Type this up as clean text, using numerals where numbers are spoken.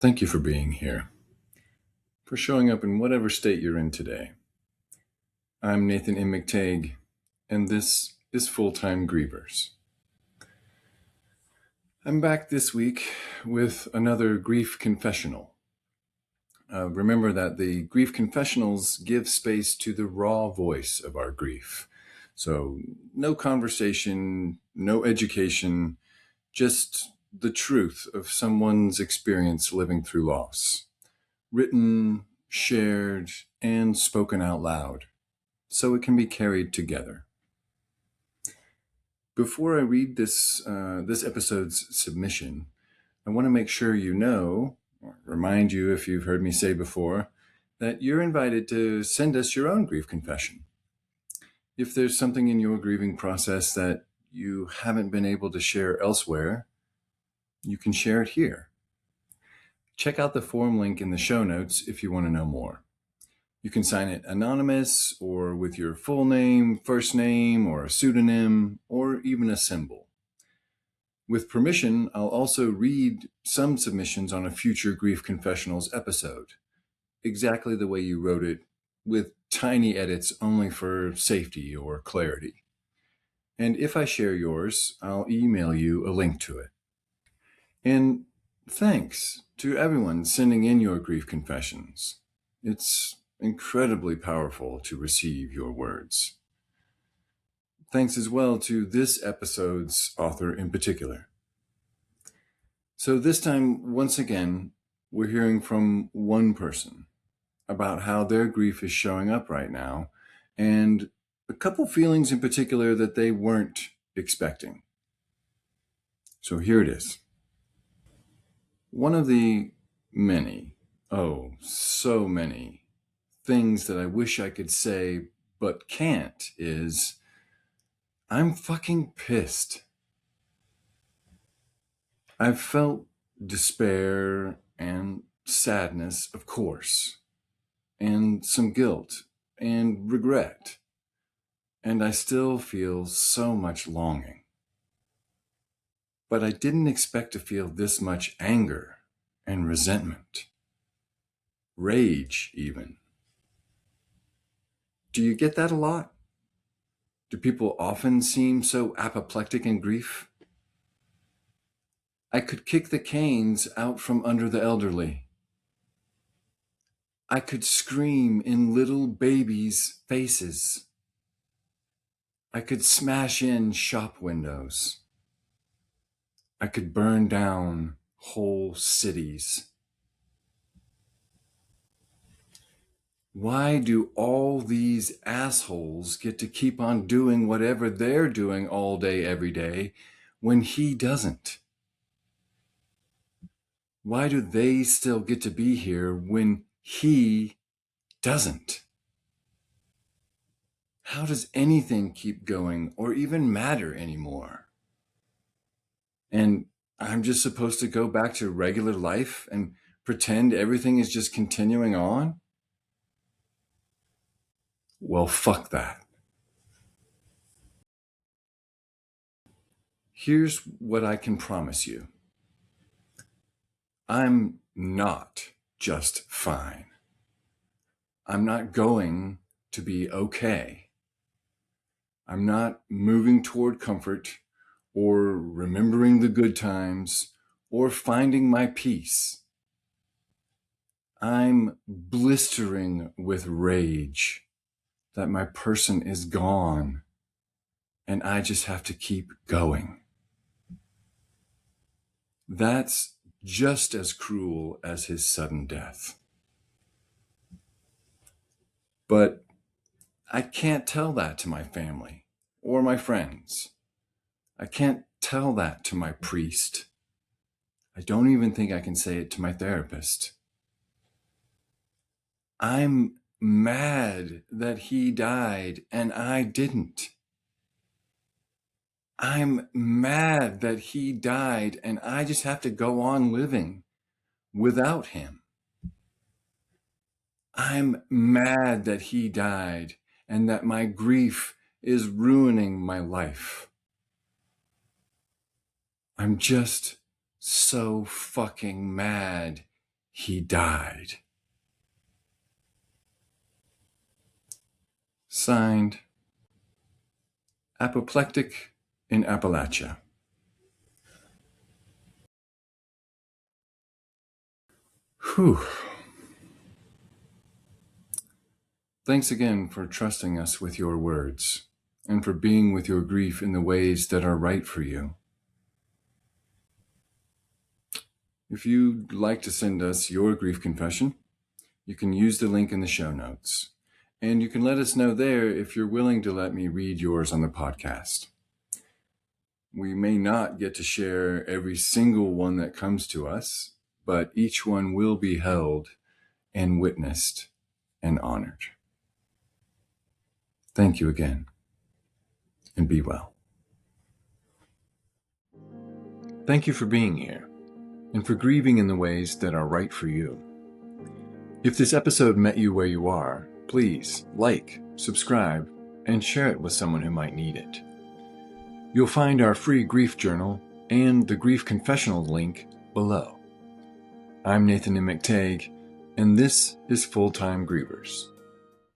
Thank you for being here, for showing up in whatever state you're in today. I'm Nathan M. McTague, and this is Full-Time Grievers. I'm back this week with another grief confessional. Remember that the grief confessionals give space to the raw voice of our grief. So no conversation, no education, just the truth of someone's experience living through loss. Written, shared, and spoken out loud, so it can be carried together. Before I read this episode's submission, I want to make sure you know, or remind you if you've heard me say before, that you're invited to send us your own grief confession. If there's something in your grieving process that you haven't been able to share elsewhere, you can share it here. Check out the form link in the show notes if you want to know more. You can sign it anonymous or with your full name, first name, or a pseudonym, or even a symbol. With permission, I'll also read some submissions on a future Grief Confessionals episode, exactly the way you wrote it, with tiny edits only for safety or clarity. And if I share yours, I'll email you a link to it. And thanks to everyone sending in your grief confessions. It's incredibly powerful to receive your words. Thanks as well to this episode's author in particular. So this time, once again, we're hearing from one person about how their grief is showing up right now, and a couple feelings in particular that they weren't expecting. So here it is. One of the many, so many, things that I wish I could say but can't is, I'm fucking pissed. I've felt despair and sadness, of course, and some guilt and regret, and I still feel so much longing. But I didn't expect to feel this much anger and resentment, rage even. Do you get that a lot? Do people often seem so apoplectic in grief? I could kick the canes out from under the elderly. I could scream in little babies' faces. I could smash in shop windows. I could burn down whole cities. Why do all these assholes get to keep on doing whatever they're doing all day, every day, when he doesn't? Why do they still get to be here when he doesn't? How does anything keep going or even matter anymore? And I'm just supposed to go back to regular life and pretend everything is just continuing on? Well, fuck that. Here's what I can promise you. I'm not just fine. I'm not going to be okay. I'm not moving toward comfort or remembering the good times or finding my peace. I'm blistering with rage that my person is gone and I just have to keep going. That's just as cruel as his sudden death. But I can't tell that to my family or my friends. I can't tell that to my priest. I don't even think I can say it to my therapist. I'm mad that he died and I didn't. I'm mad that he died and I just have to go on living without him. I'm mad that he died and that my grief is ruining my life. I'm just so fucking mad he died. Signed, Apoplectic in Appalachia. Whew. Thanks again for trusting us with your words and for being with your grief in the ways that are right for you. If you'd like to send us your grief confession, you can use the link in the show notes. And you can let us know there if you're willing to let me read yours on the podcast. We may not get to share every single one that comes to us, but each one will be held and witnessed and honored. Thank you again, and be well. Thank you for being here, and for grieving in the ways that are right for you. If this episode met you where you are, please like, subscribe, and share it with someone who might need it. You'll find our free grief journal and the Grief Confessional link below. I'm Nathan M. McTague, and this is Full-Time Grievers.